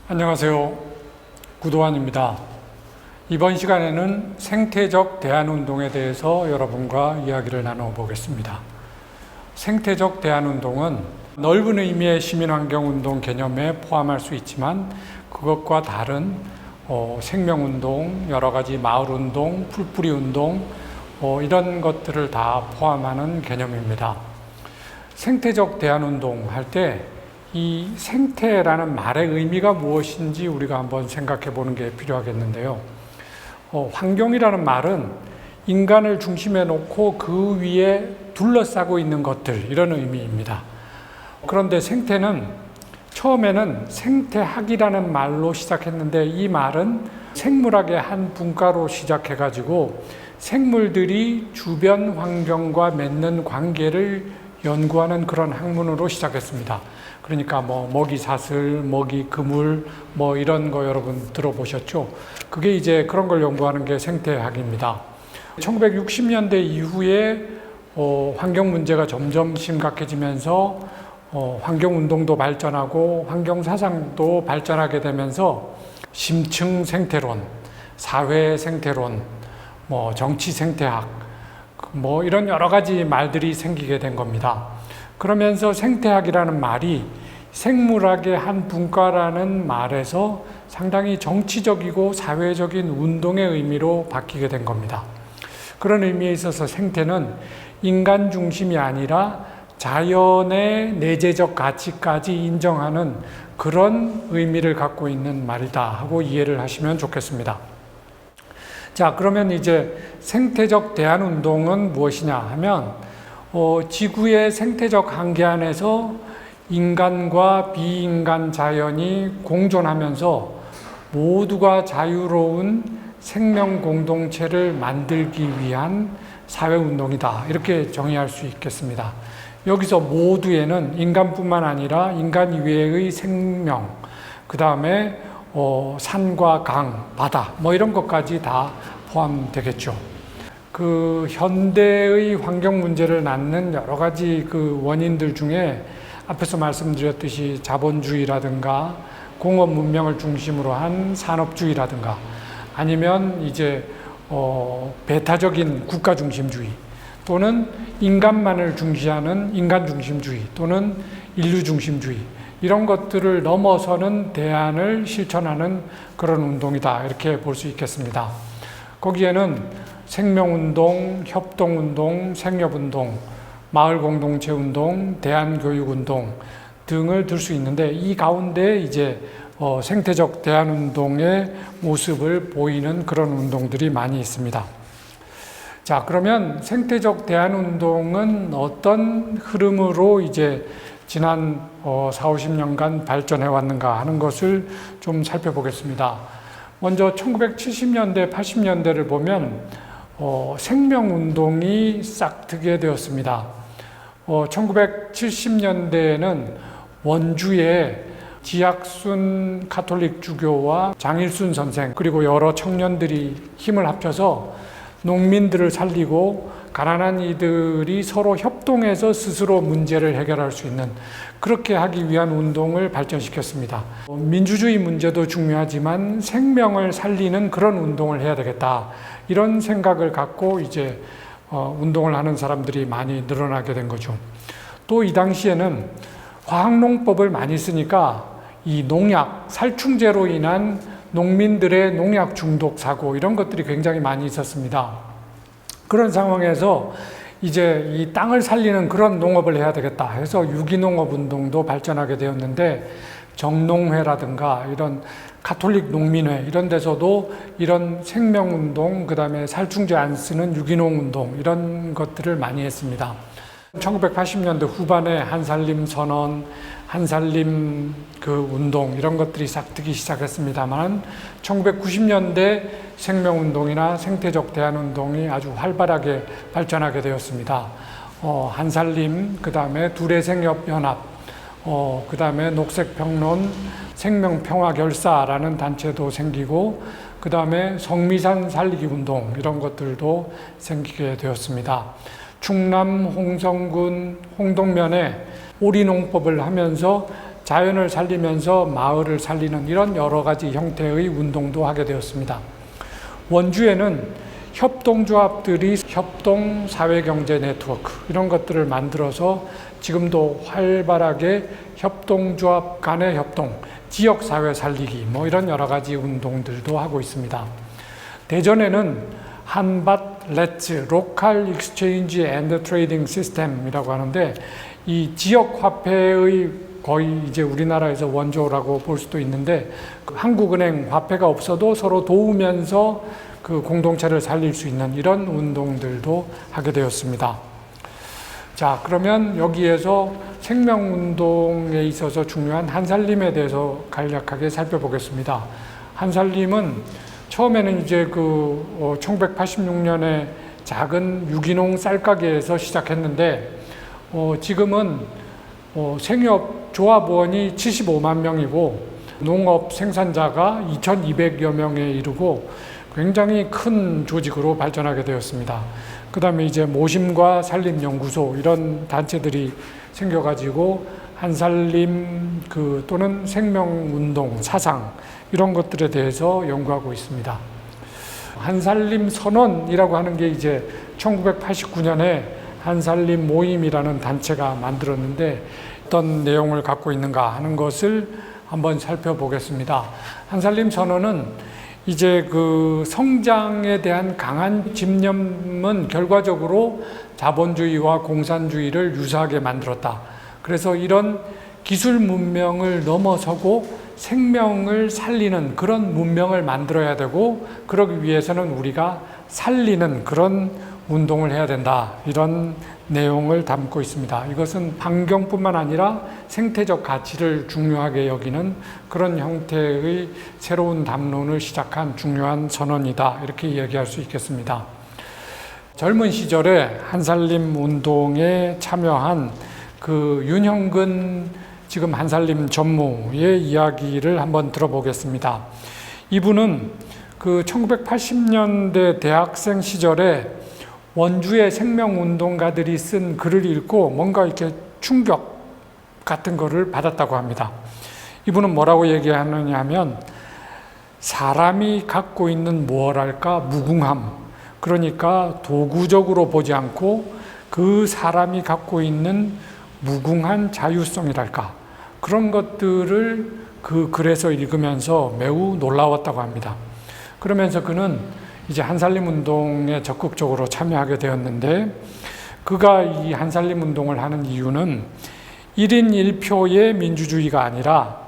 안녕하세요. 구도환입니다. 이번 시간에는 생태적 대안운동에 대해서 여러분과 이야기를 나눠보겠습니다. 생태적 대안운동은 넓은 의미의 시민환경운동 개념에 포함할 수 있지만 그것과 다른 생명운동, 여러 가지 마을운동, 풀뿌리운동 이런 것들을 다 포함하는 개념입니다. 생태적 대안운동 할 때 이 생태라는 말의 의미가 무엇인지 우리가 한번 생각해 보는 게 필요하겠는데요. 환경이라는 말은 인간을 중심에 놓고 그 위에 둘러싸고 있는 것들, 이런 의미입니다. 그런데 생태는 처음에는 생태학이라는 말로 시작했는데 이 말은 생물학의 한 분과로 시작해가지고 생물들이 주변 환경과 맺는 관계를 연구하는 그런 학문으로 시작했습니다. 그러니까 먹이 사슬, 먹이 그물, 이런 거 여러분 들어보셨죠? 그게 이제 그런 걸 연구하는 게 생태학입니다. 1960년대 이후에 환경 문제가 점점 심각해지면서 환경운동도 발전하고 환경사상도 발전하게 되면서 심층 생태론, 사회 생태론, 정치 생태학, 이런 여러 가지 말들이 생기게 된 겁니다. 그러면서 생태학이라는 말이 생물학의 한 분과라는 말에서 상당히 정치적이고 사회적인 운동의 의미로 바뀌게 된 겁니다. 그런 의미에 있어서 생태는 인간 중심이 아니라 자연의 내재적 가치까지 인정하는 그런 의미를 갖고 있는 말이다 하고 이해를 하시면 좋겠습니다. 자, 그러면 이제 생태적 대안운동은 무엇이냐 하면 지구의 생태적 한계 안에서 인간과 비인간 자연이 공존하면서 모두가 자유로운 생명 공동체를 만들기 위한 사회운동이다, 이렇게 정의할 수 있겠습니다. 여기서 모두에는 인간뿐만 아니라 인간 이외의 생명, 그 다음에 산과 강, 바다 이런 것까지 다 포함되겠죠. 그 현대의 환경 문제를 낳는 여러 가지 그 원인들 중에 앞에서 말씀드렸듯이 자본주의라든가 공업 문명을 중심으로 한 산업주의라든가 아니면 이제 배타적인 국가 중심주의 또는 인간만을 중시하는 인간 중심주의 또는 인류 중심주의, 이런 것들을 넘어서는 대안을 실천하는 그런 운동이다, 이렇게 볼 수 있겠습니다. 거기에는 생명운동, 협동운동, 생협운동, 마을공동체운동, 대안교육운동 등을 들 수 있는데 이 가운데 이제 생태적 대안운동의 모습을 보이는 그런 운동들이 많이 있습니다. 자, 그러면 생태적 대안운동은 어떤 흐름으로 이제 지난 40-50년간 발전해 왔는가 하는 것을 좀 살펴보겠습니다. 먼저 1970년대, 80년대를 보면 생명운동이 싹트게 되었습니다. 1970년대에는 원주에 지학순 가톨릭 주교와 장일순 선생 그리고 여러 청년들이 힘을 합쳐서 농민들을 살리고 가난한 이들이 서로 협동해서 스스로 문제를 해결할 수 있는, 그렇게 하기 위한 운동을 발전시켰습니다. 민주주의 문제도 중요하지만 생명을 살리는 그런 운동을 해야 되겠다, 이런 생각을 갖고 이제 운동을 하는 사람들이 많이 늘어나게 된 거죠. 또 이 당시에는 화학농법을 많이 쓰니까 이 농약, 살충제로 인한 농민들의 농약 중독 사고, 이런 것들이 굉장히 많이 있었습니다. 그런 상황에서 이제 이 땅을 살리는 그런 농업을 해야 되겠다 해서 유기농업 운동도 발전하게 되었는데, 정농회라든가 이런 가톨릭 농민회 이런 데서도 이런 생명운동, 그 다음에 살충제 안 쓰는 유기농 운동, 이런 것들을 많이 했습니다. 1980년대 후반에 한살림 선언, 한살림 그 운동, 이런 것들이 싹트기 시작했습니다만 1990년대 생명운동이나 생태적 대안운동이 아주 활발하게 발전하게 되었습니다. 한살림, 그 다음에 두레생협연합, 그 다음에 녹색평론, 생명평화결사라는 단체도 생기고, 그 다음에 성미산 살리기 운동, 이런 것들도 생기게 되었습니다. 충남 홍성군 홍동면에 오리농법을 하면서 자연을 살리면서 마을을 살리는 이런 여러 가지 형태의 운동도 하게 되었습니다. 원주에는 협동조합들이 협동 사회경제 네트워크 이런 것들을 만들어서 지금도 활발하게 협동조합 간의 협동, 지역사회 살리기 뭐 이런 여러 가지 운동들도 하고 있습니다. 대전에는 한밭 렛츠 로컬 익스체인지 앤드 트레이딩 시스템이라고 하는데 이 지역 화폐의 거의 이제 우리나라에서 원조라고 볼 수도 있는데 한국은행 화폐가 없어도 서로 도우면서 그 공동체를 살릴 수 있는 이런 운동들도 하게 되었습니다. 자, 그러면 여기에서 생명운동에 있어서 중요한 한살림에 대해서 간략하게 살펴보겠습니다. 한살림은 처음에는 이제 1986년에 작은 유기농 쌀가게에서 시작했는데 지금은 생협 조합원이 75만 명이고 농업 생산자가 2,200여 명에 이르고 굉장히 큰 조직으로 발전하게 되었습니다. 그 다음에 이제 모심과 산림연구소 이런 단체들이 생겨가지고 한살림 또는 생명운동, 사상 이런 것들에 대해서 연구하고 있습니다. 한살림 선언이라고 하는 게 이제 1989년에 한살림 모임이라는 단체가 만들었는데 어떤 내용을 갖고 있는가 하는 것을 한번 살펴보겠습니다. 한살림 선언은 이제 성장에 대한 강한 집념은 결과적으로 자본주의와 공산주의를 유사하게 만들었다. 그래서 이런 기술 문명을 넘어서고 생명을 살리는 그런 문명을 만들어야 되고 그러기 위해서는 우리가 살리는 그런 운동을 해야 된다. 이런 내용을 담고 있습니다. 이것은 환경뿐만 아니라 생태적 가치를 중요하게 여기는 그런 형태의 새로운 담론을 시작한 중요한 선언이다. 이렇게 이야기할 수 있겠습니다. 젊은 시절에 한살림 운동에 참여한 윤형근 지금 한살림 전무의 이야기를 한번 들어보겠습니다. 이분은 1980년대 대학생 시절에 원주의 생명운동가들이 쓴 글을 읽고 뭔가 이렇게 충격 같은 거를 받았다고 합니다. 이분은 뭐라고 얘기하느냐 하면 사람이 갖고 있는 무엇랄까 무궁함, 그러니까 도구적으로 보지 않고 그 사람이 갖고 있는 무궁한 자유성이랄까 그런 것들을 그 글에서 읽으면서 매우 놀라웠다고 합니다. 그러면서 그는 이제 한살림 운동에 적극적으로 참여하게 되었는데 그가 이 한살림 운동을 하는 이유는 1인 1표의 민주주의가 아니라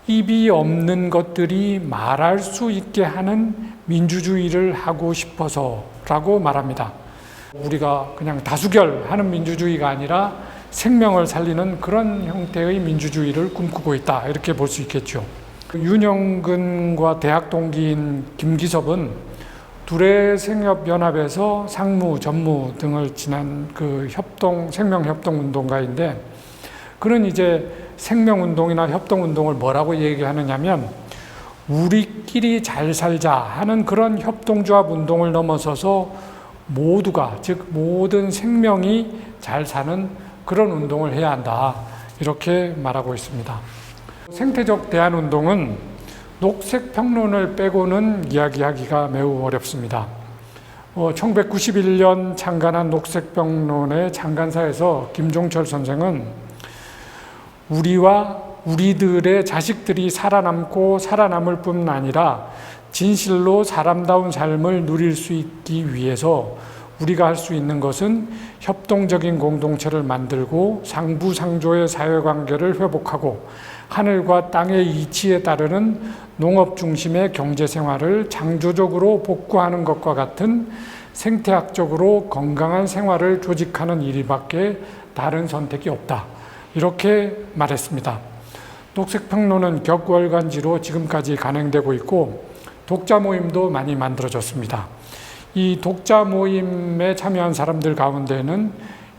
입이 없는 것들이 말할 수 있게 하는 민주주의를 하고 싶어서라고 말합니다. 우리가 그냥 다수결하는 민주주의가 아니라 생명을 살리는 그런 형태의 민주주의를 꿈꾸고 있다. 이렇게 볼 수 있겠죠. 윤형근과 대학 동기인 김기섭은 둘의 생협연합에서 상무, 전무 등을 지난 생명협동운동가인데 그는 이제 생명운동이나 협동운동을 뭐라고 얘기하느냐면 우리끼리 잘 살자 하는 그런 협동조합 운동을 넘어서서 모두가, 즉 모든 생명이 잘 사는 그런 운동을 해야 한다. 이렇게 말하고 있습니다. 생태적 대안운동은 녹색평론을 빼고는 이야기하기가 매우 어렵습니다. 1991년 창간한 녹색평론의 창간사에서 김종철 선생은 우리와 우리들의 자식들이 살아남고 살아남을 뿐 아니라 진실로 사람다운 삶을 누릴 수 있기 위해서 우리가 할 수 있는 것은 협동적인 공동체를 만들고 상부상조의 사회관계를 회복하고 하늘과 땅의 이치에 따르는 농업 중심의 경제생활을 창조적으로 복구하는 것과 같은 생태학적으로 건강한 생활을 조직하는 일밖에 다른 선택이 없다. 이렇게 말했습니다. 녹색평론은 격월간지로 지금까지 간행되고 있고 독자 모임도 많이 만들어졌습니다. 이 독자 모임에 참여한 사람들 가운데는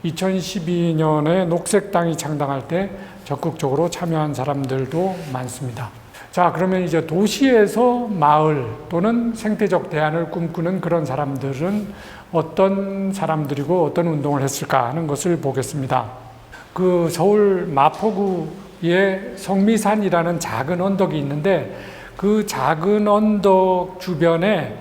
2012년에 녹색당이 창당할 때 적극적으로 참여한 사람들도 많습니다. 자, 그러면 이제 도시에서 마을 또는 생태적 대안을 꿈꾸는 그런 사람들은 어떤 사람들이고 어떤 운동을 했을까 하는 것을 보겠습니다. 서울 마포구 성미산이라는 작은 언덕이 있는데 그 작은 언덕 주변에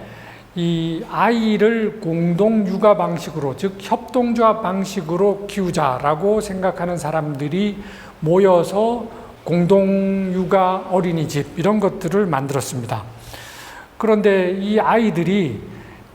이 아이를 공동 육아 방식으로, 즉 협동조합 방식으로 키우자라고 생각하는 사람들이 모여서 공동 육아 어린이집 이런 것들을 만들었습니다. 그런데 이 아이들이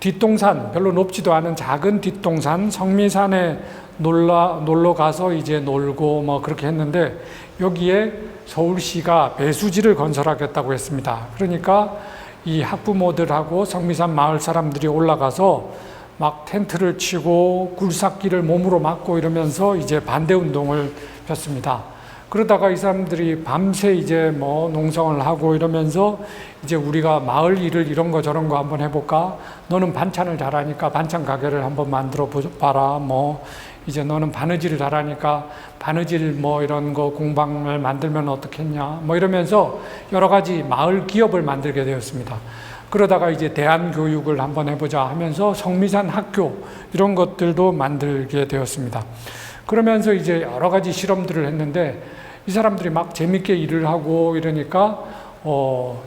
뒷동산, 별로 높지도 않은 작은 뒷동산 성미산에 놀러 가서 이제 놀고 뭐 그렇게 했는데, 여기에 서울시가 배수지를 건설하겠다고 했습니다. 그러니까 이 학부모들하고 성미산 마을 사람들이 올라가서 막 텐트를 치고 굴삭기를 몸으로 맞고 이러면서 이제 반대 운동을 폈습니다. 그러다가 이 사람들이 밤새 이제 뭐 농성을 하고 이러면서 이제 우리가 마을 일을 이런 거 저런 거 한번 해볼까? 너는 반찬을 잘하니까 반찬 가게를 한번 만들어 봐라. 뭐 이제 너는 바느질을 잘하니까 바느질 뭐 이런 거 공방을 만들면 어떻겠냐? 뭐 이러면서 여러 가지 마을 기업을 만들게 되었습니다. 그러다가 이제 대안교육을 한번 해보자 하면서 성미산 학교 이런 것들도 만들게 되었습니다. 그러면서 이제 여러 가지 실험들을 했는데 이 사람들이 막 재밌게 일을 하고 이러니까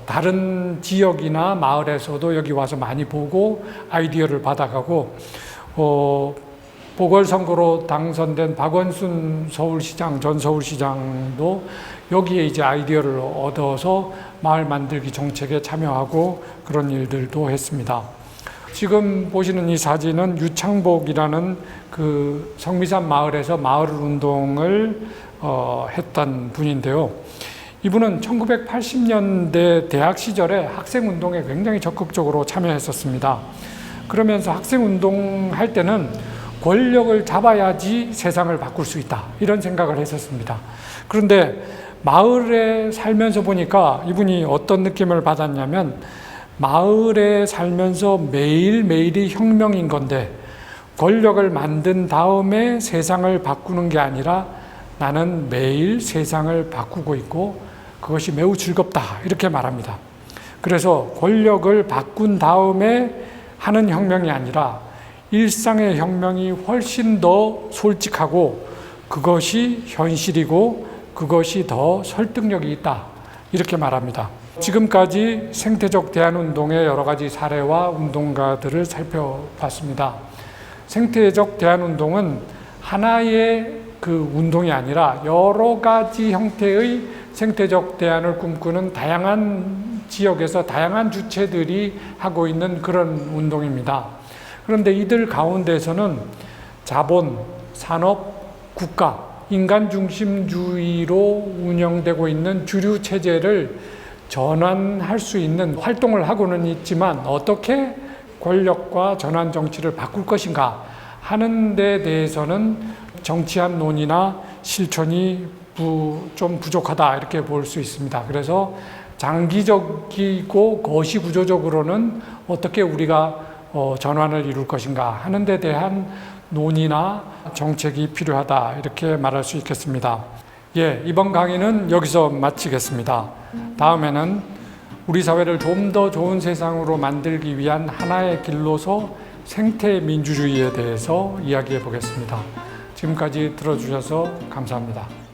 다른 지역이나 마을에서도 여기 와서 많이 보고 아이디어를 받아가고, 보궐선거로 당선된 박원순 서울시장, 전 서울시장도 여기에 이제 아이디어를 얻어서 마을 만들기 정책에 참여하고 그런 일들도 했습니다. 지금 보시는 이 사진은 유창복이라는 그 성미산 마을에서 마을 운동을 했던 분인데요. 이분은 1980년대 대학 시절에 학생 운동에 굉장히 적극적으로 참여했었습니다. 그러면서 학생 운동할 때는 권력을 잡아야지 세상을 바꿀 수 있다, 이런 생각을 했었습니다. 그런데 마을에 살면서 보니까 이분이 어떤 느낌을 받았냐면, 마을에 살면서 매일매일이 혁명인 건데 권력을 만든 다음에 세상을 바꾸는 게 아니라 나는 매일 세상을 바꾸고 있고 그것이 매우 즐겁다, 이렇게 말합니다. 그래서 권력을 바꾼 다음에 하는 혁명이 아니라 일상의 혁명이 훨씬 더 솔직하고 그것이 현실이고 그것이 더 설득력이 있다, 이렇게 말합니다. 지금까지 생태적 대안운동의 여러 가지 사례와 운동가들을 살펴봤습니다. 생태적 대안운동은 하나의 그 운동이 아니라 여러 가지 형태의 생태적 대안을 꿈꾸는 다양한 지역에서 다양한 주체들이 하고 있는 그런 운동입니다. 그런데 이들 가운데서는 자본, 산업, 국가, 인간 중심주의로 운영되고 있는 주류 체제를 전환할 수 있는 활동을 하고는 있지만 어떻게 권력과 전환 정치를 바꿀 것인가 하는 데 대해서는 정치한 논의나 실천이 좀 부족하다, 이렇게 볼 수 있습니다. 그래서 장기적이고 거시 구조적으로는 어떻게 우리가 전환을 이룰 것인가 하는 데 대한 논의나 정책이 필요하다, 이렇게 말할 수 있겠습니다. 이번 강의는 여기서 마치겠습니다. 다음에는 우리 사회를 좀 더 좋은 세상으로 만들기 위한 하나의 길로서 생태 민주주의에 대해서 이야기해 보겠습니다. 지금까지 들어주셔서 감사합니다.